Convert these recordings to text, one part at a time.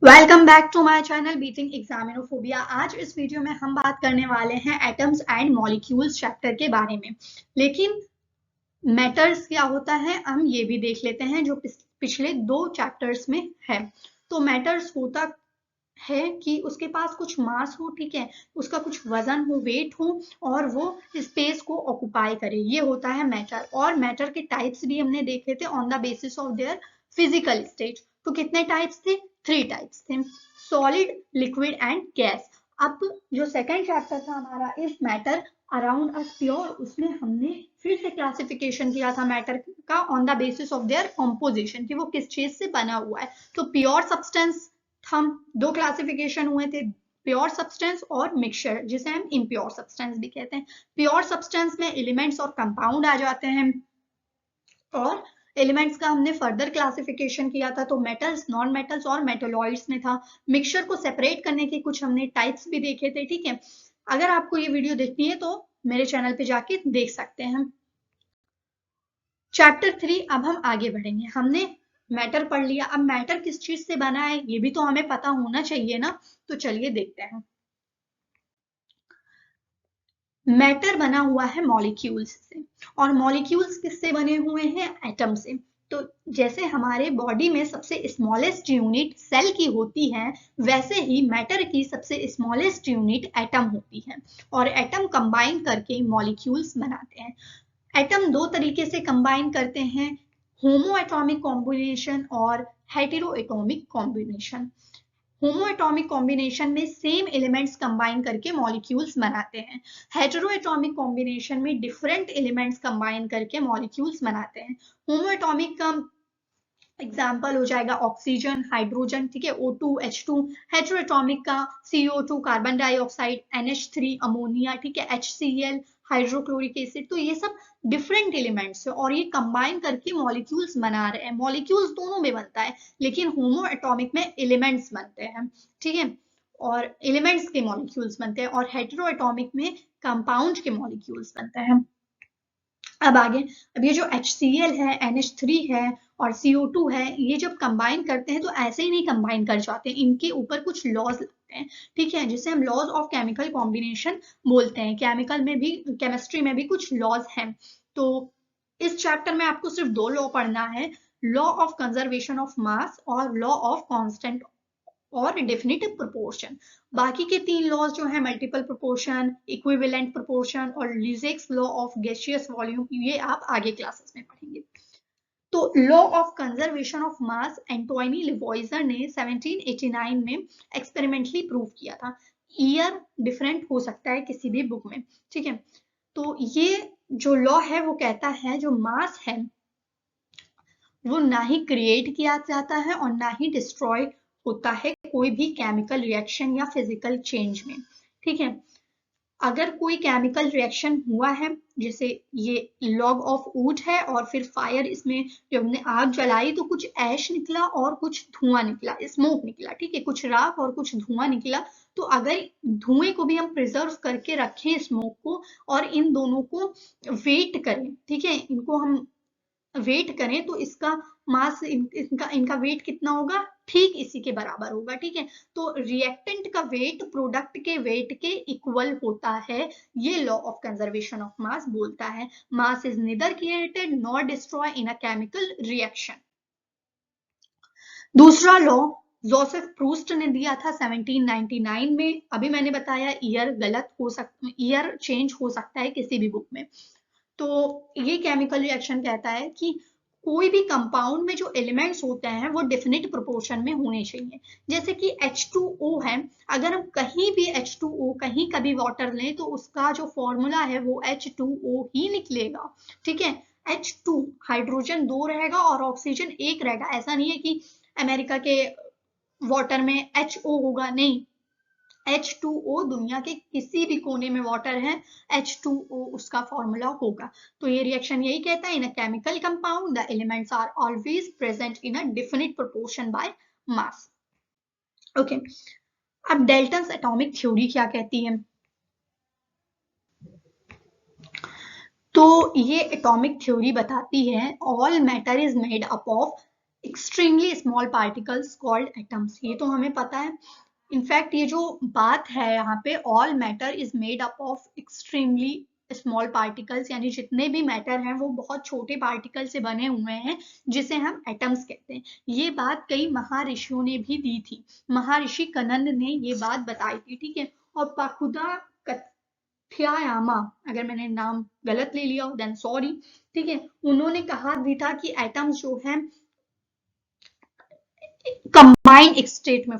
Welcome back to my channel beating examinophobia. आज इस video में हम बात करने वाले हैं एटम्स एंड मॉलिक्यूल्स चैप्टर के बारे में। लेकिन मैटर्स क्या होता है हम ये भी देख लेते हैं जो पिछले दो चैप्टर्स में है। तो मैटर्स होता है कि उसके पास कुछ मास हो, ठीक है, उसका कुछ वजन हो, वेट हो और वो स्पेस को ऑक्युपाई करे, ये होता है मैटर। और मैटर के टाइप्स भी हमने देखे थे on the basis of their physical state. तो कितने टाइप्स थे? 3 टाइप्स थे, सॉलिड, लिक्विड एंड गैस। अब जो सेकंड चैप्टर था हमारा इस मैटर अराउंड अस प्योर, उसमें हमने फिर से क्लासिफिकेशन किया था मैटर का on the basis of their composition, कि वो किस चीज से बना हुआ है। तो प्योर सब्सटेंस, हम दो क्लासिफिकेशन हुए थे, प्योर सब्सटेंस और मिक्सचर, जिसे हम इम्प्योर सब्सटेंस भी कहते हैं। प्योर सब्सटेंस में एलिमेंट्स और कंपाउंड आ जाते हैं, और एलिमेंट्स का हमने फर्दर क्लासिफिकेशन किया था, तो मेटल्स, नॉन मेटल्स और मेटलॉइड्स में था। मिक्सचर को सेपरेट करने के कुछ हमने टाइप्स भी देखे थे, ठीक है। अगर आपको ये वीडियो देखनी है तो मेरे चैनल पे जाके देख सकते हैं। चैप्टर 3, अब हम आगे बढ़ेंगे। हमने मैटर पढ़ लिया, अब मैटर किस चीज से बना है ये भी तो हमें पता होना चाहिए ना। तो चलिए देखते हैं। मैटर बना हुआ है मॉलिक्यूल्स से, और मॉलिक्यूल्स किससे बने हुए हैं? एटम से। तो जैसे हमारे बॉडी में सबसे स्मॉलेस्ट यूनिट सेल की होती है, वैसे ही मैटर की सबसे स्मॉलेस्ट यूनिट एटम होती है, और एटम कंबाइन करके मॉलिक्यूल्स बनाते हैं। एटम दो तरीके से कंबाइन करते हैं, होमो एटॉमिक कॉम्बिनेशन और हेटेरो एटॉमिक कॉम्बिनेशन। होमो एटॉमिक कॉम्बिनेशन में सेम एलिमेंट्स कंबाइन करके मॉलिक्यूल्स बनाते हैं। हेटेरो एटॉमिक कॉम्बिनेशन में डिफरेंट एलिमेंट्स कंबाइन करके मॉलिक्यूल्स बनाते हैं। होमो एटॉमिक का एग्जाम्पल हो जाएगा ऑक्सीजन, हाइड्रोजन, ठीक है, O2 H2। हेटेरोएटॉमिक का CO2 carbon dioxide, NH3 ammonia, ठीक है, HCl हाइड्रोक्लोरिक एसिड। तो ये सब डिफरेंट एलिमेंट्स है और ये कंबाइन करके मॉलिक्यूल्स बना रहे हैं। मॉलिक्यूल्स दोनों में बनता है, लेकिन होमो एटॉमिक में एलिमेंट्स बनते हैं, ठीक है, और एलिमेंट्स के मॉलिक्यूल्स बनते हैं, और हेटेरो एटॉमिक में कंपाउंड के मॉलिक्यूल्स बनते हैं। अब आगे, अब ये जो HCl है, NH3 है और CO2 है, ये जब कंबाइन करते हैं तो ऐसे ही नहीं कंबाइन कर जाते, इनके ऊपर कुछ लॉज लगते हैं, ठीक है, जिसे हम लॉज ऑफ केमिकल कॉम्बिनेशन बोलते हैं। केमिकल में भी, केमिस्ट्री में भी कुछ लॉज हैं। तो इस चैप्टर में आपको सिर्फ दो लॉ पढ़ना है, लॉ ऑफ कंजर्वेशन ऑफ मास और लॉ ऑफ कांस्टेंट और डेफिनेटिव प्रोपोर्शन। बाकी के 3 लॉज जो है, मल्टीपल प्रोपोर्शन, इक्विवेलेंट प्रोपोर्शन और Lussac's law of gaseous volume, ये आप आगे क्लासेस में पढ़ेंगे। तो law of conservation of mass Antoine Lavoisier ने 1789 में एक्सपेरिमेंटली प्रूव किया था। ईयर डिफरेंट हो सकता है किसी भी बुक में, ठीक है। तो ये जो लॉ है वो कहता है जो मास है वो ना ही क्रिएट किया जाता है और ना ही डिस्ट्रॉय होता है कोई भी केमिकल रिएक्शन या फिजिकल चेंज में, ठीक है। अगर कोई केमिकल रिएक्शन हुआ है, जैसे ये लॉग ऑफ वुड है और फिर फायर, इसमें जब हमने आग जलाई तो कुछ ऐश निकला और कुछ धुआं निकला, स्मोक निकला, ठीक है, कुछ राख और कुछ धुआं निकला। तो अगर धुएं को भी हम प्रिजर्व करके रखें, स्मोक को, और इन दोनों को वेट करें, ठीक है, इनको हम वेट करें तो इसका मास, इनका वेट कितना होगा? ठीक इसी के बराबर होगा, ठीक है। तो रिएक्टेंट का वेट प्रोडक्ट के वेट के इक्वल होता है, ये लॉ ऑफ कंजर्वेशन ऑफ मास बोलता है। Mass is neither created nor destroy in a chemical reaction. दूसरा लॉ जोसेफ प्रूस्ट ने दिया था 1799 में। अभी मैंने बताया ईयर गलत हो सकता, ईयर चेंज हो सकता है किसी भी बुक में। तो ये केमिकल रिएक्शन कहता है कि कोई भी कंपाउंड में जो एलिमेंट्स होते हैं वो डेफिनेट प्रोपोर्शन में होने चाहिए। जैसे कि H2O है, अगर हम कहीं भी H2O, कहीं कभी वाटर लें तो उसका जो फॉर्मूला है वो H2O ही निकलेगा, ठीक है। H2, हाइड्रोजन 2 रहेगा और ऑक्सीजन 1 रहेगा। ऐसा नहीं है कि अमेरिका के वाटर में HO होगा, नहीं, H2O दुनिया के किसी भी कोने में वाटर है, H2O उसका फॉर्मूला होगा। तो ये रिएक्शन यही कहता है, in a chemical compound the elements are always present in a definite proportion by mass. Okay, अब डेल्टन्स एटॉमिक थ्योरी क्या कहती है? तो ये एटॉमिक थ्योरी बताती है all matter is made up of extremely small particles called atoms, ये तो हमें पता है। इनफैक्ट ये जो बात है यहाँ पे, all matter is made up of extremely small particles, यानी जितने भी मैटर हैं वो बहुत छोटे पार्टिकल से बने हुए हैं, जिसे हम एटम्स कहते हैं। ये बात कई महर्षियों ने भी दी थी। महर्षि कनंद ने ये बात बताई थी, ठीक है। और पाकुदा कथ्यायामा, अगर मैंने नाम गलत ले लिया हो देन सॉरी, ठीक है, उन्होंने कहा भी था कि एटम्स जो है कंबाइंड स्टेट में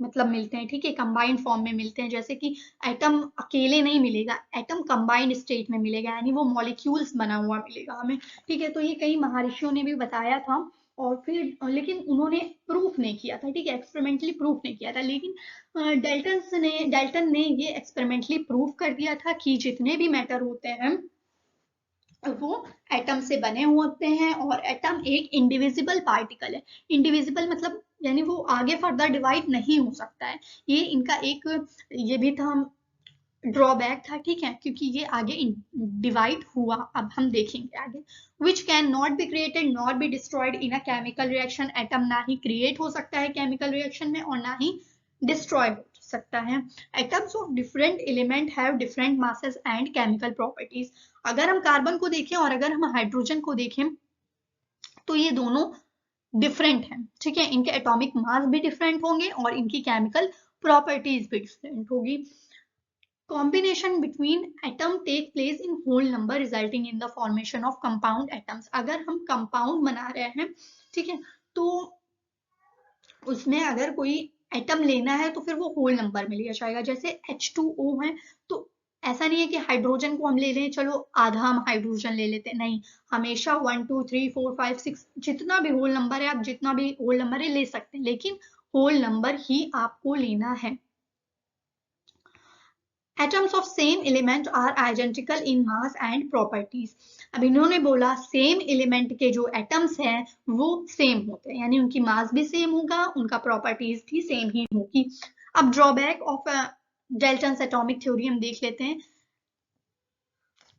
मतलब मिलते हैं, ठीक है, कंबाइंड फॉर्म में मिलते हैं। जैसे कि एटम अकेले नहीं मिलेगा, एटम कंबाइंड स्टेट में मिलेगा, यानी वो मॉलिक्यूल्स बना हुआ मिलेगा हमें, ठीक है। तो ये कई महर्षियों ने भी बताया था, और फिर लेकिन उन्होंने प्रूफ नहीं किया था, ठीक है, एक्सपेरिमेंटली प्रूफ नहीं किया था। लेकिन डेल्टन ने ये एक्सपेरिमेंटली प्रूफ कर दिया था कि जितने भी मैटर होते हैं वो एटम से बने होते हैं, और एटम एक इंडिविजिबल पार्टिकल है। इंडिविजिबल मतलब यानी वो आगे फर्दर डिवाइड नहीं हो सकता है। ये इनका एक ये भी था, ड्रॉबैक था, ठीक है, क्योंकि ये आगे डिवाइड हुआ, अब हम देखेंगे आगे। Which can not be created not be destroyed in a chemical reaction, atom ना ही क्रिएट हो सकता है केमिकल रिएक्शन में और ना ही डिस्ट्रॉय हो सकता है। Atoms of different element have different masses and chemical properties. अगर हम कार्बन को देखें और अगर हम हाइड्रोजन को देखें तो ये दोनों डिफरेंट हैं, ठीक है, इनके एटॉमिक मास भी डिफरेंट होंगे और इनकी केमिकल प्रॉपर्टीज भी डिफरेंट होगी। Combination between atom take place in whole number resulting in the formation of compound atoms। अगर हम कंपाउंड बना रहे हैं, ठीक है, तो उसमें अगर कोई एटम लेना है तो फिर वो होल नंबर में लिया जाएगा। जैसे H2O है, तो ऐसा नहीं है कि हाइड्रोजन को हम ले लें, चलो आधा हम हाइड्रोजन ले लेते हैं, नहीं, हमेशा 1 2 3 4 5 6 जितना भी होल नंबर है, आप जितना भी होल नंबर है ले सकते हैं, लेकिन होल नंबर ही आपको लेना है। Atoms of same element are identical in mass and properties। अब इन्होंने बोला सेम एलिमेंट के जो एटम्स हैं वो सेम होते हैं, यानी उनकी मास भी सेम होगा, उनका प्रॉपर्टीज भी सेम ही होगी। अब drawback of Dalton's atomic theory हम देख लेते हैं।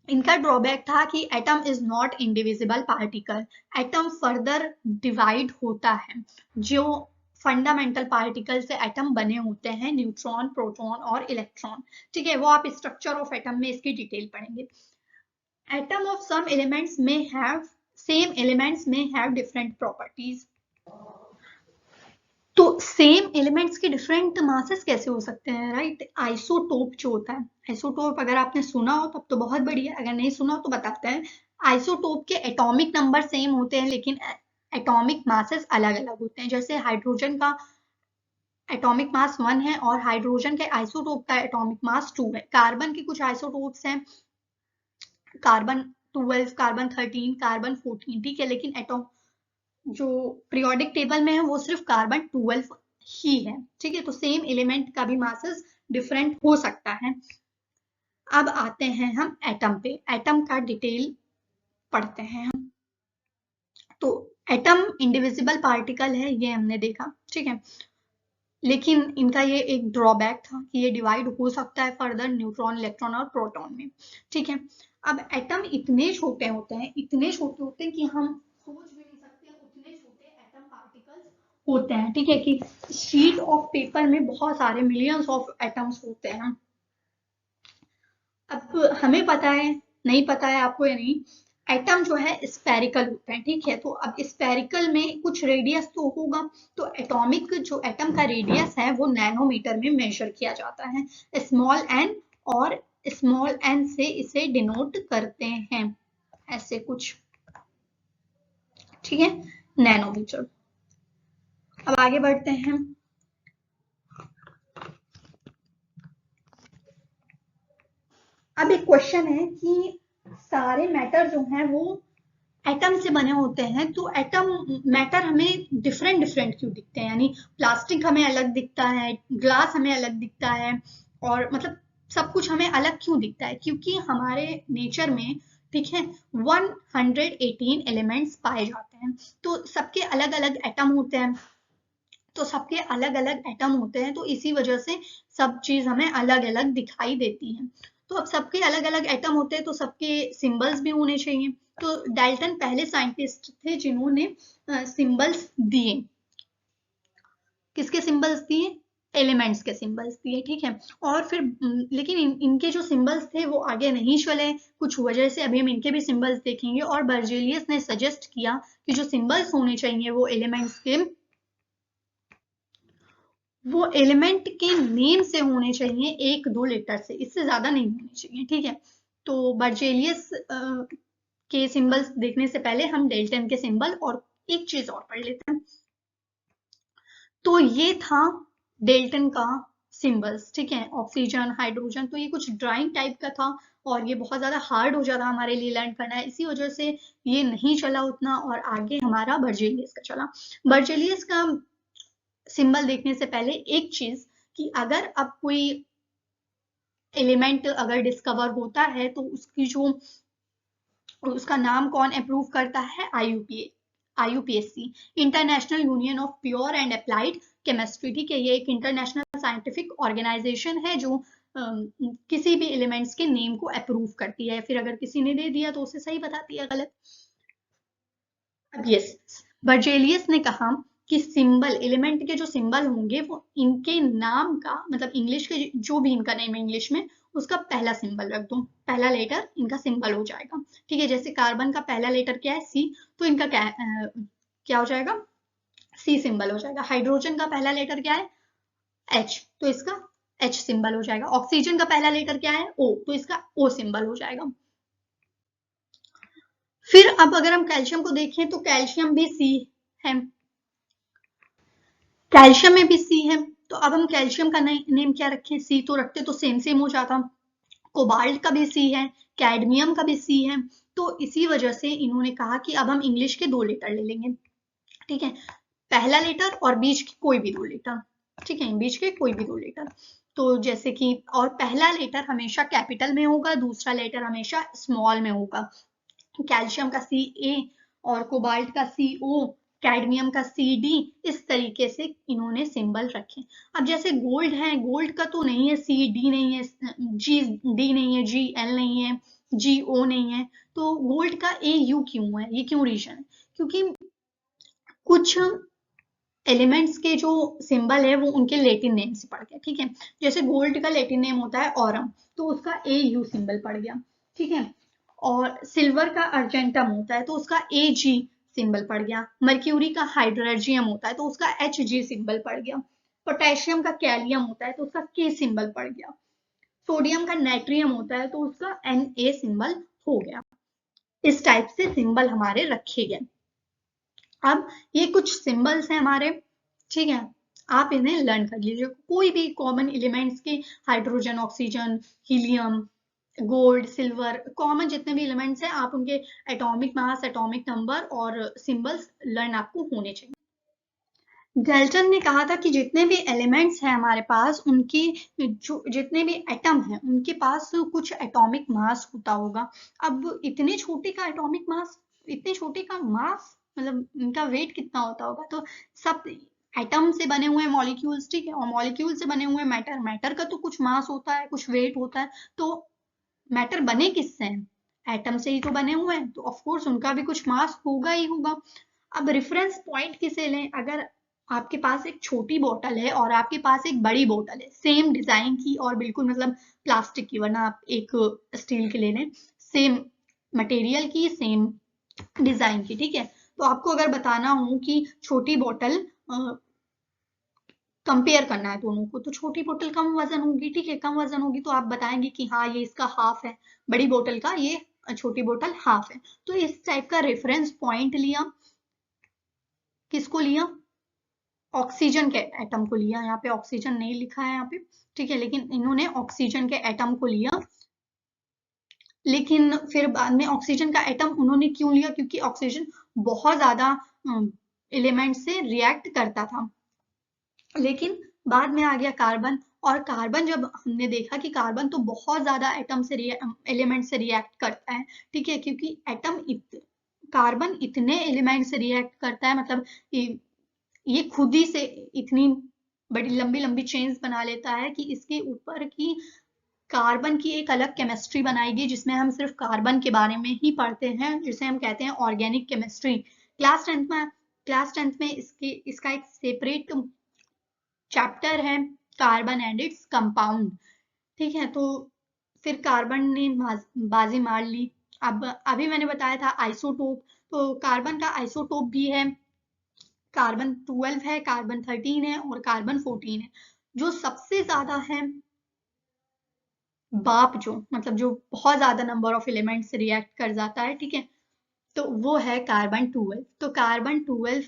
इनका ड्रॉबैक था कि atom is not indivisible particle, atom further divide होता है। जो फंडामेंटल पार्टिकल से एटम बने होते हैं, न्यूट्रॉन, प्रोटॉन और इलेक्ट्रॉन, ठीक है, वो आप स्ट्रक्चर ऑफ एटम में इसकी डिटेल पढ़ेंगे। एटम ऑफ सम एलिमेंट्स में हैव सेम एलिमेंट्स में हैव डिफरेंट प्रॉपर्टीज। तो सेम एलिमेंट्स के डिफरेंट मासेस कैसे हो सकते हैं, राइट? आइसोटोप जो होता है, आइसोटोप अगर आपने सुना हो तब तो बहुत बढ़िया, अगर नहीं सुना हो तो बताते हैं। आइसोटोप के एटॉमिक नंबर सेम होते हैं लेकिन एटॉमिक मासेस अलग अलग होते हैं। जैसे हाइड्रोजन का एटॉमिक मास 1 है और हाइड्रोजन के आइसोटोप का एटॉमिक मास 2 है। कार्बन के कुछ आइसोटोप्स हैं, कार्बन 12, कार्बन 13, कार्बन 14, ठीक है, लेकिन एटॉम जो पीरियोडिक टेबल में है वो सिर्फ कार्बन 12 ही है, ठीक है। तो सेम एलिमेंट का भी मासेस डिफरेंट हो सकता है। अब आते हैं हम एटम पे, एटम का डिटेल पढ़ते हैं हम। तो एटम इंडिविजिबल पार्टिकल है, ये हमने देखा, ठीक है, लेकिन इनका ये एक ड्रॉबैक था कि ये डिवाइड हो सकता है फर्दर न्यूट्रॉन, इलेक्ट्रॉन और प्रोटॉन में, ठीक है। अब एटम इतने छोटे होते हैं, इतने छोटे होते हैं कि हम सोच भी नहीं सकते उतने छोटे एटम पार्टिकल्स होते हैं, ठीक है, कि शीट ऑफ पेपर में बहुत सारे मिलियंस ऑफ एटम्स होते हैं। अब हमें पता है, नहीं पता है आपको या नहीं, एटम जो है स्फेरिकल होते हैं, ठीक है। तो अब स्फेरिकल में कुछ रेडियस तो होगा, तो एटॉमिक जो एटम का रेडियस है वो नैनोमीटर में मेजर किया जाता है, स्मॉल एन, और स्मॉल एन से इसे डिनोट करते हैं ऐसे कुछ, ठीक है, नैनोमीटर। अब आगे बढ़ते हैं। अब एक क्वेश्चन है कि सारे मैटर जो हैं वो एटम से बने होते हैं, तो एटम मैटर हमें डिफरेंट डिफरेंट क्यों दिखते हैं, यानी प्लास्टिक हमें अलग दिखता है, ग्लास हमें अलग दिखता है, और मतलब सब कुछ हमें अलग क्यों दिखता है? क्योंकि हमारे नेचर में, ठीक है, 118 एलिमेंट्स पाए जाते हैं, तो सबके अलग अलग एटम होते हैं, तो सबके अलग अलग एटम होते हैं, तो इसी वजह से सब चीज हमें अलग अलग दिखाई देती है। तो अब सबके अलग अलग एटम होते हैं तो सबके सिंबल्स भी होने चाहिए, तो डाल्टन पहले साइंटिस्ट थे जिन्होंने सिंबल्स दिए। किसके सिंबल्स दिए? एलिमेंट्स के सिंबल्स दिए, ठीक है। और फिर लेकिन इनके जो सिंबल्स थे वो आगे नहीं चले कुछ वजह से। अभी हम इनके भी सिंबल्स देखेंगे। और बर्जेलियस ने सजेस्ट किया कि जो सिंबल्स होने चाहिए वो एलिमेंट्स के, वो एलिमेंट के नेम से होने चाहिए, 1-2 लेटर से, इससे ज्यादा नहीं होने चाहिए, ठीक है। तो बर्जेलियस के सिंबल्स देखने से पहले हम डेल्टन के सिंबल और एक चीज और पढ़ लेते हैं। तो ये था डेल्टन का सिंबल्स, ठीक है। ऑक्सीजन, हाइड्रोजन, तो ये कुछ ड्राइंग टाइप का था और ये बहुत ज्यादा हार्ड हो जाता हमारे लिए लर्न करना है, इसी वजह से ये नहीं चला उतना। और आगे हमारा बर्जेलियस का चला। बर्जेलियस का सिंबल देखने से पहले एक चीज कि अगर अब कोई एलिमेंट अगर डिस्कवर होता है तो उसकी जो उसका नाम कौन अप्रूव करता है? IUPAC, international union of pure and applied chemistry, ठीक है। ये एक इंटरनेशनल साइंटिफिक ऑर्गेनाइजेशन है जो किसी भी एलिमेंट्स के नेम को अप्रूव करती है। फिर अगर किसी ने दे दिया तो उसे सही बताती है, गलत। अब यस, बर्जेलियस ने कहा कि सिंबल, एलिमेंट के जो सिंबल होंगे वो इनके नाम का, मतलब इंग्लिश के जो भी इनका नेम है इंग्लिश में, उसका पहला सिंबल रख दो, पहला लेटर इनका सिंबल हो जाएगा, ठीक है। जैसे कार्बन का पहला लेटर क्या है? C, तो इनका क्या हो जाएगा? C सिंबल हो जाएगा। हाइड्रोजन का पहला लेटर क्या है? H, तो इसका H सिंबल हो जाएगा। ऑक्सीजन का पहला लेटर क्या है? O, तो इसका O सिंबल हो जाएगा। फिर अब अगर हम कैल्शियम को देखें तो कैल्शियम भी C है, कैल्शियम में भी C है। तो अब हम कैल्शियम का नेम क्या रखें? C तो रखते तो सेम सेम हो जाता। कोबाल्ट का भी C है, कैडमियम का भी C है। तो इसी वजह से इन्होंने कहा कि अब हम इंग्लिश के 2 लेटर ले लेंगे, ठीक है। पहला लेटर और बीच के कोई भी 2 लेटर, ठीक है, बीच के कोई भी 2 लेटर। तो जैसे कि, और पहला लेटर हमेशा कैपिटल में होगा, दूसरा लेटर हमेशा स्मॉल में होगा। कैल्शियम का CA और कोबाल्ट का CO, कैडमियम का CD, इस तरीके से इन्होंने सिंबल रखे। अब जैसे गोल्ड है, गोल्ड का तो नहीं है, CD नहीं है, GD नहीं है, GL नहीं है, GO नहीं है, तो गोल्ड का AU क्यों है? ये क्यों रीजन है? क्योंकि कुछ एलिमेंट्स के जो सिंबल है वो उनके लेटिन नेम से पड़ गया, ठीक है। जैसे गोल्ड का लेटिन नेम होता है ऑरम, तो उसका AU सिंबल पड़ गया, ठीक है। और सिल्वर का अर्जेंटम होता है तो उसका AG सिंबल पड़ गया। मर्क्यूरी का हाइड्रोजियम होता है तो उसका HG सिंबल पड़ गया। पोटेशियम का कैलियम होता है तो उसका K सिंबल पड़ गया। सोडियम का नाइट्रियम होता है तो उसका Na सिंबल हो गया। इस टाइप से सिंबल हमारे रखे गए। अब ये कुछ सिंबल्स हैं हमारे, ठीक है। आप इन्हें लर्न कर लीजिए। कोई भी कॉमन एलिमेंट्स के, hydrogen, oxygen, helium, gold, silver, common जितने भी एलिमेंट्स हैं, आप उनके एटॉमिक मास, एटॉमिक नंबर और सिंबल्स लर्न आपको होने चाहिए। डेल्टन ने कहा था कि जितने भी एलिमेंट्स हैं हमारे पास, उनकी जो जितने भी एटम हैं उनके पास कुछ एटॉमिक मास होता होगा। अब इतने छोटे का एटॉमिक मास, इतने छोटे का मास, मतलब इनका वेट कितना होता होगा? तो सब एटम से बने हुए मॉलिक्यूल्स, ठीक है, और मॉलिक्यूल से बने हुए मैटर, मैटर का तो कुछ मास होता है, कुछ वेट होता है। तो मैटर बने किससे हैं? एटम से ही तो बने हुए हैं, तो ऑफ कोर्स उनका भी कुछ मास होगा ही होगा। अब रेफरेंस पॉइंट किसे लें? अगर आपके पास एक छोटी बोतल है और आपके पास एक बड़ी बोतल है, सेम डिजाइन की और बिल्कुल मतलब प्लास्टिक की, वरना आप एक स्टील की ले लें, सेम मटेरियल की, सेम डिजाइन की, ठीक है। तो आपको अगर बताना हो कि छोटी बोतल कंपेयर करना है दोनों को, तो छोटी बोतल कम वजन होगी, ठीक है, कम वजन होगी, तो आप बताएंगे कि हाँ ये इसका हाफ है, बड़ी बोतल का ये छोटी बोतल हाफ है। तो इस टाइप का रेफरेंस पॉइंट लिया। किसको लिया? ऑक्सीजन के एटम को लिया। यहाँ पे ऑक्सीजन नहीं लिखा है यहाँ पे, ठीक है, लेकिन इन्होंने ऑक्सीजन के एटम को लिया। लेकिन फिर बाद में ऑक्सीजन का एटम उन्होंने क्यों लिया? क्योंकि ऑक्सीजन बहुत ज्यादा एलिमेंट से रिएक्ट करता था। लेकिन बाद में आ गया कार्बन, और कार्बन जब हमने देखा कि कार्बन तो बहुत ज्यादा एटम से एलिमेंट से रिएक्ट करता है, ठीक है, क्योंकि कार्बन इतने एलिमेंट से रिएक्ट करता है, मतलब ये खुद ही से इतनी बड़ी लंबी लंबी चेन्स बना लेता है कि इसके ऊपर की कार्बन की एक अलग केमिस्ट्री बनाएगी जिसमें हम सिर्फ कार्बन के बारे में ही पढ़ते हैं, जिसे हम कहते हैं ऑर्गेनिक केमिस्ट्री। क्लास टेंथ में इसका एक सेपरेट चैप्टर है, कार्बन एंड इट्स कंपाउंड। ठीक है, तो फिर कार्बन ने बाजी मार ली। अब अभी मैंने बताया था आइसोटोप, तो कार्बन का आइसोटोप भी है, कार्बन 12 है, कार्बन 13 है और कार्बन 14 है। जो सबसे ज्यादा है बाप, जो मतलब जो बहुत ज्यादा नंबर ऑफ एलिमेंट से रिएक्ट कर जाता है, ठीक है, तो वो है कार्बन 12। तो कार्बन 12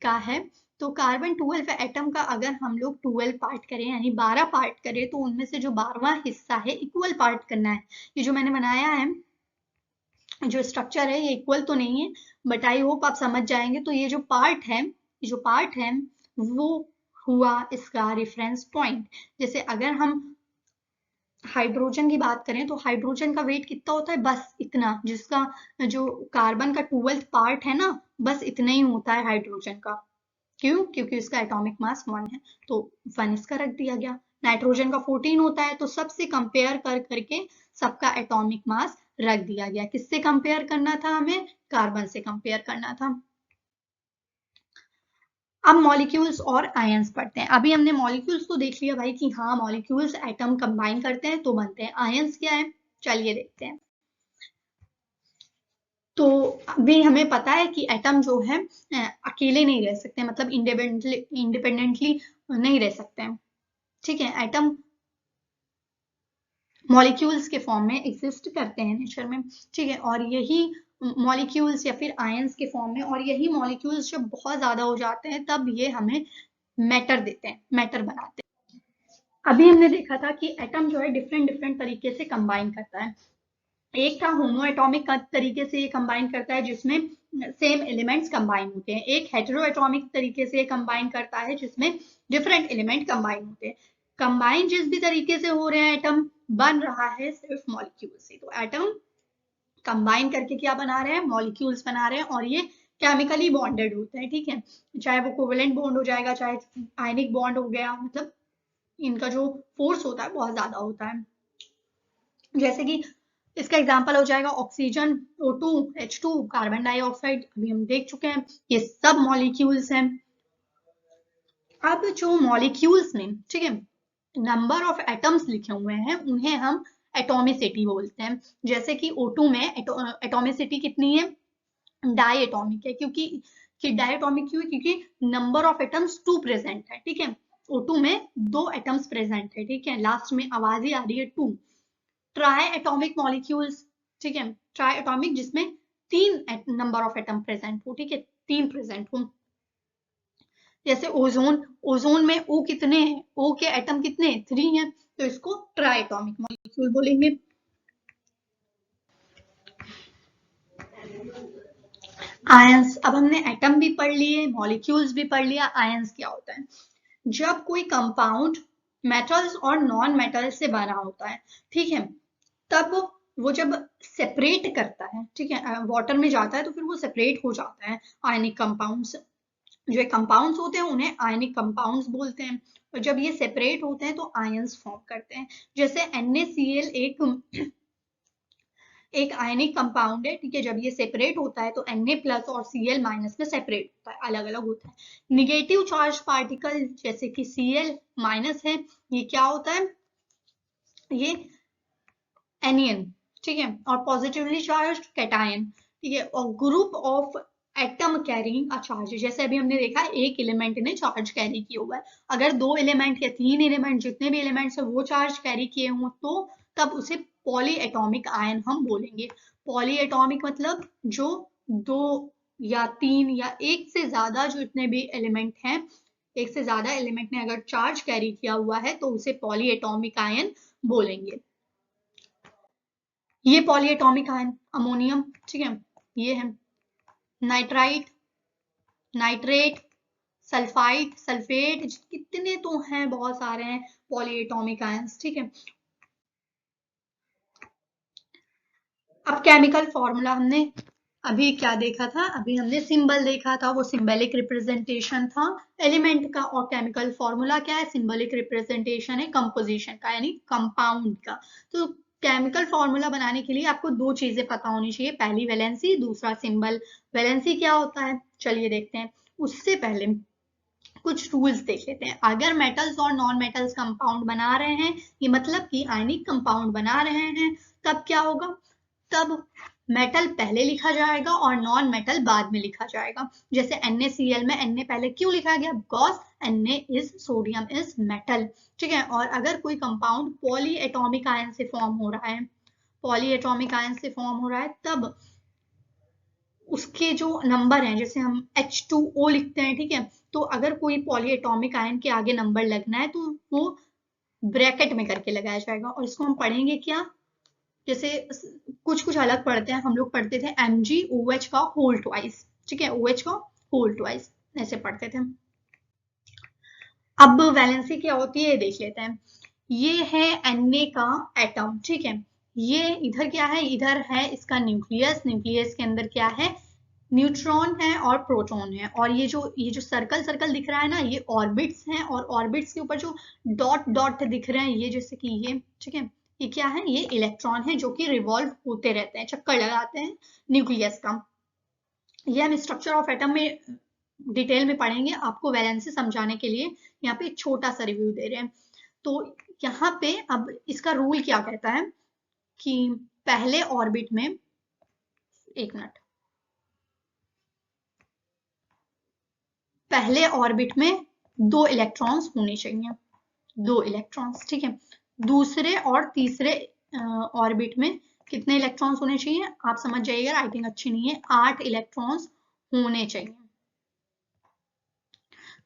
का है, तो कार्बन 12 एटम का अगर हम लोग 12 पार्ट करें यानी 12 पार्ट करें, तो उनमें से जो 12वां हिस्सा है इक्वल पार्ट करना है। ये जो मैंने बनाया है, जो स्ट्रक्चर है, ये इक्वल तो नहीं है, बट आई होप आप समझ जाएंगे। तो ये जो पार्ट है वो हुआ इसका रेफरेंस पॉइंट। जैसे अगर हम हाइड्रोजन की बात करें तो हाइड्रोजन का वेट कितना होता है, बस इतना, जिसका जो कार्बन का 12th पार्ट है ना, बस इतना ही होता है हाइड्रोजन का। क्यों? क्योंकि इसका एटॉमिक मास 1 है, तो 1 इसका रख दिया गया। नाइट्रोजन का 14 होता है, तो सबसे कंपेयर कर करके सबका एटॉमिक मास रख दिया गया। किससे कंपेयर करना था हमें? कार्बन से कंपेयर करना था। अब मॉलिक्यूल्स और आयंस पढ़ते हैं। अभी हमने मॉलिक्यूल्स तो देख लिया भाई कि हाँ मॉलिक्यूल्स एटम कंबाइन करते हैं तो बनते हैं। आयंस क्या है, चलिए देखते हैं। तो अभी हमें पता है कि एटम जो है अकेले नहीं रह सकते, मतलब इंडिपेंडेंटली नहीं रह सकते हैं। ठीक है, एटम मॉलिक्यूल्स के फॉर्म में एग्जिस्ट करते हैं नेचर में। ठीक है, और यही मॉलिक्यूल्स या फिर आयंस के फॉर्म में, और यही मॉलिक्यूल्स जब बहुत ज्यादा हो जाते हैं तब ये हमें मैटर देते हैं, मैटर बनाते हैं। अभी हमने देखा था कि एटम जो है डिफरेंट डिफरेंट तरीके से कंबाइन करता है। एक था होमो एटॉमिक तरीके से ये कंबाइन करता है जिसमें सेम एलिमेंट्स कंबाइन होते हैं। एक हेटेरो एटॉमिक तरीके से कंबाइन करता है जिसमें डिफरेंट एलिमेंट कंबाइन होते हैं। कंबाइन जिस भी तरीके से हो रहे हैं एटम, बन रहा है सिर्फ मॉलिक्यूल से। तो एटम कंबाइन करके क्या बना रहे हैं? मॉलिक्यूल्स बना रहे हैं, और ये केमिकली बॉन्डेड होते हैं। ठीक है, चाहे वो कोवेलेंट बॉन्ड हो जाएगा, चाहे आयनिक बॉन्ड हो गया, मतलब इनका जो फोर्स होता है बहुत ज्यादा होता है। जैसे कि इसका एग्जांपल हो जाएगा oxygen O2 H2, carbon dioxide, अभी हम देख चुके हैं, ये सब मॉलिक्यूल्स हैं। अब जो मॉलिक्यूल्स में, ठीक है, नंबर ऑफ एटम्स लिखे हुए हैं उन्हें हम एटॉमिसिटी बोलते हैं। जैसे कि O2 में एटॉमिसिटी कितनी है? डाई एटॉमिक है, क्योंकि डाई एटॉमिक क्यों? क्योंकि नंबर ऑफ एटम्स 2 प्रेजेंट है। ठीक है, O2 में 2 एटम्स प्रेजेंट है। ठीक है, लास्ट में आवाज ही आ रही है 2। ट्राई एटॉमिक मॉलिक्यूल्स, ठीक है, ट्राई एटॉमिक जिसमें 3 नंबर ऑफ एटम प्रेजेंट हो। ठीक है, 3 प्रेजेंट हो। जैसे ओजोन, ओजोन में ओ कितने हैं? ओ के एटम कितने? 3 हैं, तो इसको ट्राई एटॉमिक मॉलिक्यूल बोलेंगे। आयंस, अब हमने एटम भी पढ़ लिए, मॉलिक्यूल्स भी पढ़ लिया। आयंस क्या होता है? जब कोई कंपाउंड मेटल्स और नॉन मेटल्स से बना होता है, ठीक है, तब वो जब सेपरेट करता है, ठीक है, वाटर में जाता है तो फिर वो सेपरेट हो जाता है आयनिक कंपाउंड्स। जो कंपाउंड्स होते हैं उन्हें आयनिक कंपाउंड्स बोलते हैं, और जब ये सेपरेट होते हैं तो आयंस फॉर्म करते हैं। जैसे NaCl एक आयनिक कंपाउंड है। ठीक है, जब ये सेपरेट होता है तो Na+ और Cl- में सेपरेट होता है, अलग अलग होता है। निगेटिव चार्ज पार्टिकल जैसे कि Cl- है, ये क्या होता है? ये एनियन। ठीक है, और पॉजिटिवली चार्ज कैटायन। ठीक है, और group of atom carrying a charge, जैसे अभी हमने देखा एक एलिमेंट ने चार्ज कैरी किया हुआ है। अगर 2 एलिमेंट या 3 एलिमेंट, जितने भी एलिमेंट्स है वो चार्ज कैरी किए हों तो तब उसे पॉली एटॉमिक आयन हम बोलेंगे। पॉली एटॉमिक मतलब जो 2 या 3 या एक से ज्यादा जो इतने भी एलिमेंट हैं, एक से ज्यादा एलिमेंट ने अगर चार्ज कैरी किया हुआ है तो उसे पॉली एटॉमिक आयन बोलेंगे। ये पॉलीएटॉमिक आयन, अमोनियम, ठीक है, ये है नाइट्राइट, नाइट्रेट, सल्फाइड, सल्फेट, कितने तो हैं, बहुत सारे हैं पॉलीएटॉमिक आयंस। ठीक है, अब केमिकल फॉर्मूला हमने अभी क्या देखा था, अभी हमने सिंबल देखा था, वो सिंबलिक रिप्रेजेंटेशन था एलिमेंट का, और केमिकल फॉर्मूला क्या है, सिंबलिक रिप्रेजेंटेशन है कंपोजिशन का यानी कंपाउंड का। तो केमिकल फॉर्मूला बनाने के लिए आपको दो चीजें पता होनी चाहिए, पहली वैलेंसी, दूसरा सिंबल। वैलेंसी क्या होता है, चलिए देखते हैं। उससे पहले कुछ रूल्स देख लेते हैं। अगर मेटल्स और नॉन मेटल्स कंपाउंड बना रहे हैं, ये मतलब कि आयनिक कंपाउंड बना रहे हैं, तब क्या होगा, तब मेटल पहले लिखा जाएगा और नॉन मेटल बाद में लिखा जाएगा। जैसे NaCl में Na पहले क्यों लिखा गया, because Na is sodium is metal, ठीक है। और अगर कोई कंपाउंड पॉली एटॉमिक आयन से फॉर्म हो रहा है, पॉली एटॉमिक आयन से फॉर्म हो रहा है, तब उसके जो नंबर हैं, जैसे हम H2O लिखते हैं, ठीक है, तो अगर कोई पॉली एटॉमिक आयन के आगे नंबर लगना है तो वो ब्रैकेट में करके लगाया जाएगा। और इसको हम पढ़ेंगे क्या, जैसे कुछ कुछ अलग पढ़ते हैं, हम लोग पढ़ते थे MgOH का होल ट्वाइस, ठीक है, OH का होल ट्वाइस ऐसे पढ़ते थे। अब वैलेंसी क्या होती है देख लेते हैं। ये है Na का एटम, ठीक है। ये इधर क्या है, इधर है इसका न्यूक्लियस, न्यूक्लियस के अंदर क्या है, न्यूट्रॉन है और प्रोटॉन है। और ये जो सर्कल सर्कल दिख रहा है ना, ये ऑर्बिट्स हैं, और ऑर्बिट्स के ऊपर जो डॉट डॉट दिख रहे हैं, ये जैसे कि ये, ठीक है, ये क्या है, ये इलेक्ट्रॉन है जो कि रिवॉल्व होते रहते हैं, चक्कर लगाते हैं न्यूक्लियस का। ये हम स्ट्रक्चर ऑफ एटम में डिटेल में पढ़ेंगे, आपको वैलेंसी समझाने के लिए यहाँ पे एक छोटा सा रिव्यू दे रहे हैं। तो यहाँ पे अब इसका रूल क्या कहता है कि पहले ऑर्बिट में, एक मिनट, पहले ऑर्बिट में 2 इलेक्ट्रॉन्स होने चाहिए, 2 इलेक्ट्रॉन्स, ठीक है। दूसरे और तीसरे ऑर्बिट में कितने इलेक्ट्रॉन्स होने चाहिए, आप समझ जाइएगा, राइटिंग अच्छी नहीं है, 8 इलेक्ट्रॉन्स होने चाहिए।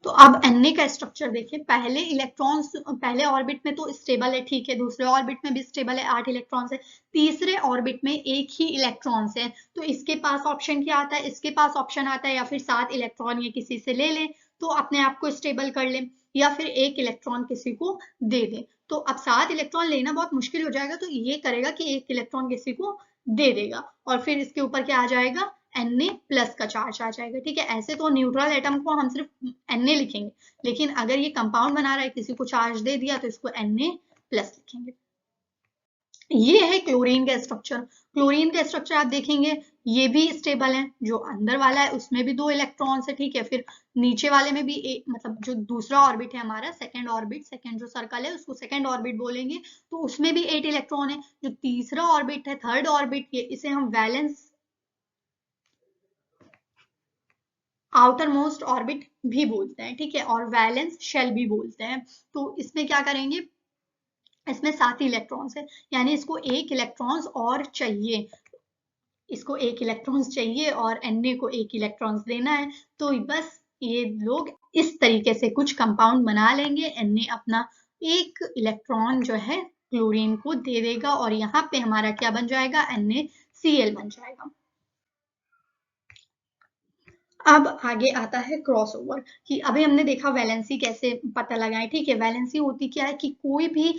तो अब Na का स्ट्रक्चर देखिए, पहले इलेक्ट्रॉन्स पहले ऑर्बिट में तो स्टेबल है, ठीक है, दूसरे ऑर्बिट में भी स्टेबल है, 8 इलेक्ट्रॉन्स है, तीसरे ऑर्बिट में एक ही इलेक्ट्रॉन्स है, तो इसके पास ऑप्शन क्या आता है, इसके पास ऑप्शन आता है या फिर 7 इलेक्ट्रॉन ये किसी से ले ले तो अपने आप को स्टेबल कर ले, या फिर एक इलेक्ट्रॉन किसी को दे दे। तो अब 7 इलेक्ट्रॉन लेना बहुत मुश्किल हो जाएगा, तो ये करेगा कि एक इलेक्ट्रॉन किसी को दे देगा, और फिर इसके ऊपर क्या आ जाएगा, Na प्लस का चार्ज आ जाएगा, ठीक है। ऐसे तो न्यूट्रल एटम को हम सिर्फ Na लिखेंगे, लेकिन अगर ये कंपाउंड बना रहा है, किसी को चार्ज दे दिया, तो इसको Na प्लस लिखेंगे। ये है क्लोरीन का स्ट्रक्चर। क्लोरीन का स्ट्रक्चर आप देखेंगे, ये भी स्टेबल है, जो अंदर वाला है उसमें भी 2 इलेक्ट्रॉन्स है, ठीक है। फिर नीचे वाले में भी एक, मतलब जो दूसरा ऑर्बिट है हमारा, सेकंड ऑर्बिट, सेकंड जो सर्कल है उसको सेकंड ऑर्बिट बोलेंगे, तो उसमें भी 8 इलेक्ट्रॉन है। जो तीसरा ऑर्बिट है, थर्ड ऑर्बिट, ये इसे हम वैलेंस आउटर मोस्ट ऑर्बिट भी बोलते हैं, ठीक है, और वैलेंस शेल भी बोलते हैं। तो इसमें क्या करेंगे, इसमें 7 इलेक्ट्रॉन्स है, यानी इसको एक इलेक्ट्रॉन्स और चाहिए, इसको एक इलेक्ट्रॉन्स चाहिए और Na को एक इलेक्ट्रॉन्स देना है। तो बस ये लोग इस तरीके से कुछ कंपाउंड बना लेंगे, Na अपना एक इलेक्ट्रॉन जो है क्लोरीन को दे देगा, और यहाँ पे हमारा क्या बन जाएगा, NaCl बन जाएगा। अब आगे आता है क्रॉसओवर, कि अभी हमने देखा वैलेंसी कैसे पता लगाएं, ठीक है। वैलेंसी होती क्या है कि कोई भी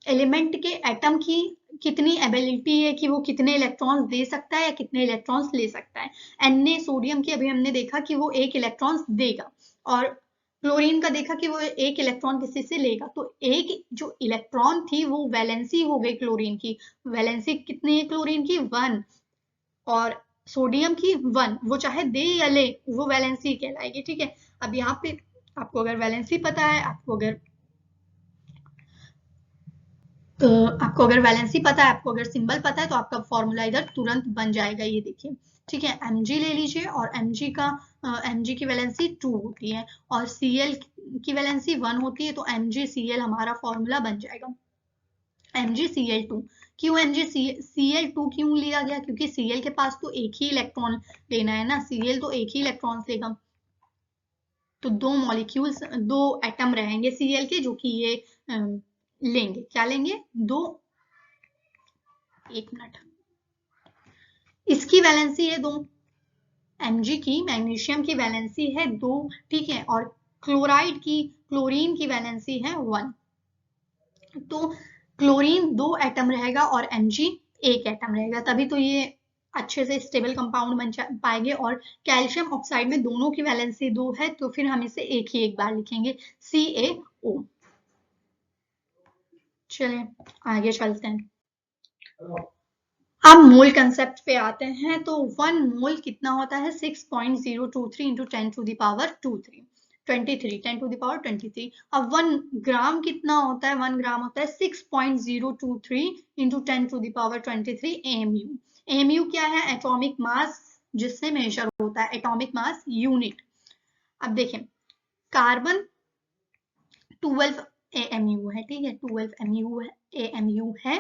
एलिमेंट के एटम की कितनी एबिलिटी है कि वो कितने इलेक्ट्रॉन्स दे सकता है या कितने इलेक्ट्रॉन्स ले सकता है। Na सोडियम की अभी हमने देखा कि वो एक इलेक्ट्रॉन्स देगा, और क्लोरीन का देखा कि वो एक इलेक्ट्रॉन किसी से लेगा। तो एक जो इलेक्ट्रॉन थी वो वैलेंसी हो गई क्लोरीन की, वैलेंसी कितनी है क्लोरीन की, 1, और सोडियम की 1, वो चाहे दे या ले वो वैलेंसी कहलाएगी, ठीक है। अब यहाँ पे आपको अगर वैलेंसी पता है, आपको अगर वैलेंसी पता है, आपको अगर सिंबल पता है, तो आपका फॉर्मूला इधर तुरंत बन जाएगा, ये देखिए, ठीक है। Mg ले लीजिए, और Mg की वैलेंसी 2 होती है, और Cl की वैलेंसी 1 होती है, तो MgCl हमारा फॉर्मूला बन जाएगा MgCl2। क्यों MgCl2 क्यों लिया गया, क्योंकि Cl के पास तो एक ही इलेक्ट्रॉन लेना है ना, Cl तो एक ही इलेक्ट्रॉन लेगा, तो 2 मॉलिक्यूल्स, 2 एटम रहेंगे Cl के, जो कि ये लेंगे, क्या लेंगे, 2, एक मिनट, इसकी वैलेंसी है 2, Mg की, मैग्नीशियम की वैलेंसी है 2, ठीक है, और क्लोरीन की वैलेंसी है 1। तो क्लोरीन 2 एटम रहेगा और Mg एक एटम रहेगा, तभी तो ये अच्छे से स्टेबल कंपाउंड बन पाएंगे। और कैल्शियम ऑक्साइड में दोनों की वैलेंसी 2 है, तो फिर हम इसे एक बार लिखेंगे, CaO। चलिए आगे चलते हैं। अब मोल कंसेप्ट पे आते हैं। तो 1 मोल कितना होता है, 6.023 into 10 to the power 23 10 to the power 23। अब 1 ग्राम कितना होता है, 1 ग्राम होता है 6.023 into 10 to the power 23 AMU। AMU क्या है, एटॉमिक मास जिससे मेजर होता है, एटॉमिक मास यूनिट। अब देखें, कार्बन 12 AMU है, ठीक है, 12 AMU है।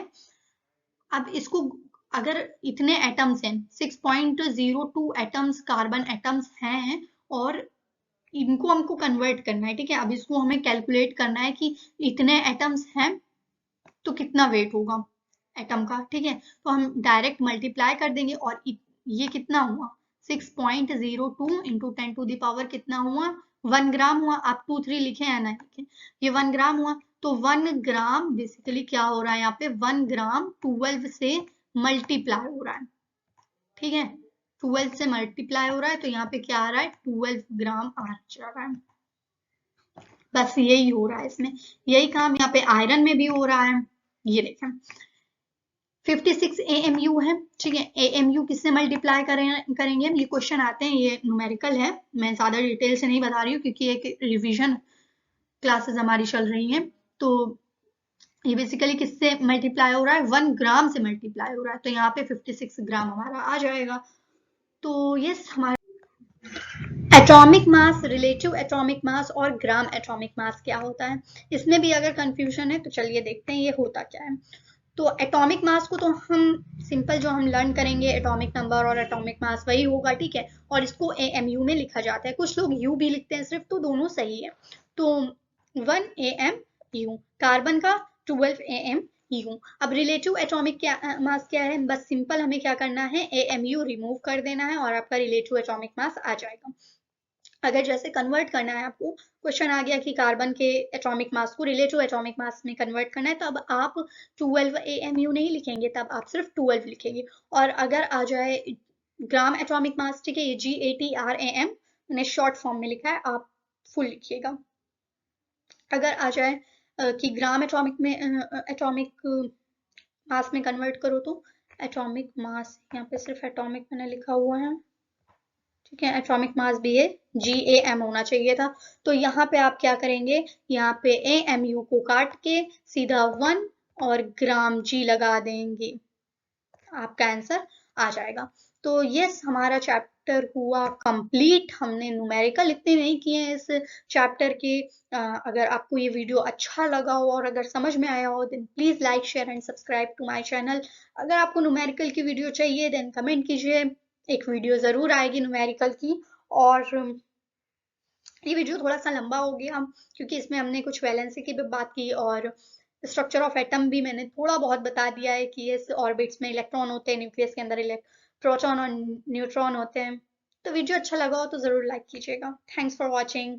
अब इसको अगर इतने एटम्स हैं, 6.02 एटम्स कार्बन एटम्स हैं, और इनको हमको कन्वर्ट करना है, ठीक है। अब इसको हमें कैलकुलेट करना है कि इतने एटम्स हैं तो कितना वेट होगा एटम का, ठीक है। तो हम डायरेक्ट मल्टीप्लाई कर देंगे, और ये कितना हुआ, 6.02 इंटू 10 टू द पावर कितना हुआ, 1 ग्राम हुआ। आप 2 3 लिखे या ना लिखे, ये 1 ग्राम हुआ। तो 1 ग्राम बेसिकली क्या हो रहा है, यहाँ पे 1 ग्राम 12 से मल्टीप्लाई हो रहा है, ठीक है, 12 से मल्टीप्लाई हो रहा है, तो यहाँ पे क्या आ रहा है, 12 ग्राम आ जा रहा है। बस यही हो रहा है इसमें, यही काम यहाँ पे आयरन में भी हो रहा है। ये देखें 56 AMU है, ठीक है। AMU किससे मल्टीप्लाई करेंगे, ये क्वेश्चन आते हैं, ये न्यूमेरिकल है, मैं ज्यादा डिटेल से नहीं बता रही हूँ क्योंकि एक रिवीजन क्लासेस हमारी चल रही हैं। तो ये बेसिकली किससे मल्टीप्लाई हो रहा है, 1 ग्राम से मल्टीप्लाई हो रहा है, तो यहाँ पे 56 ग्राम हमारा आ जाएगा। तो ये हमारा atomic mass, relative atomic mass और ग्राम एटॉमिक मास क्या होता है, इसमें भी अगर कंफ्यूजन है तो चलिए देखते हैं ये होता क्या है। तो एटॉमिक मास को तो हम सिंपल जो हम लर्न करेंगे, एटॉमिक नंबर और एटॉमिक मास वही होगा, ठीक है। और इसको AMU में लिखा जाता है, कुछ लोग U भी लिखते हैं सिर्फ, तो दोनों सही है। तो 1 AMU, कार्बन का 12 AMU। अब रिलेटिव एटॉमिक मास क्या है, बस सिंपल हमें क्या करना है, AMU रिमूव कर देना है और आपका रिलेटिव एटॉमिक मास आ जाएगा। अगर जैसे कन्वर्ट करना है आपको, क्वेश्चन आ गया कि कार्बन के एटॉमिक मास को रिलेटिव एटॉमिक मास में कन्वर्ट करना है, तो अब आप 12 AMU नहीं लिखेंगे, तब आप सिर्फ 12 लिखेंगे। और अगर आ जाए ग्राम एटॉमिक मास, ठीक है, ये GATRAM मैंने शॉर्ट फॉर्म में लिखा है, आप फुल लिखिएगा। अगर आ जाए कि ग्राम एटॉमिक में एटॉमिक मास में कन्वर्ट करो, तो एटॉमिक मास यहाँ पे सिर्फ एटॉमिक मैंने लिखा हुआ है, ठीक है, एटॉमिक मास भी है, GAM होना चाहिए था। तो यहाँ पे आप क्या करेंगे, यहाँ पे AMU को काट के सीधा 1 और ग्राम G लगा देंगे, आपका आंसर आ जाएगा। तो यस, हमारा चैप्टर हुआ कंप्लीट। हमने न्यूमेरिकल इतने नहीं किए हैं इस चैप्टर के। अगर आपको ये वीडियो अच्छा लगा हो और अगर समझ में आया हो, then please like share and subscribe to my channel. अगर आपको न्यूमेरिकल की वीडियो चाहिए देन कमेंट कीजिए, एक वीडियो जरूर आएगी न्यूमेरिकल की। और ये वीडियो थोड़ा सा लंबा हो गया क्योंकि इसमें हमने कुछ वैलेंसी की भी बात की, और स्ट्रक्चर ऑफ एटम भी मैंने थोड़ा बहुत बता दिया है कि इस ऑर्बिट्स में इलेक्ट्रॉन होते हैं, न्यूक्लियस के अंदर प्रोटॉन और न्यूट्रॉन होते हैं। तो वीडियो अच्छा लगा हो तो जरूर लाइक कीजिएगा। Thanks for watching.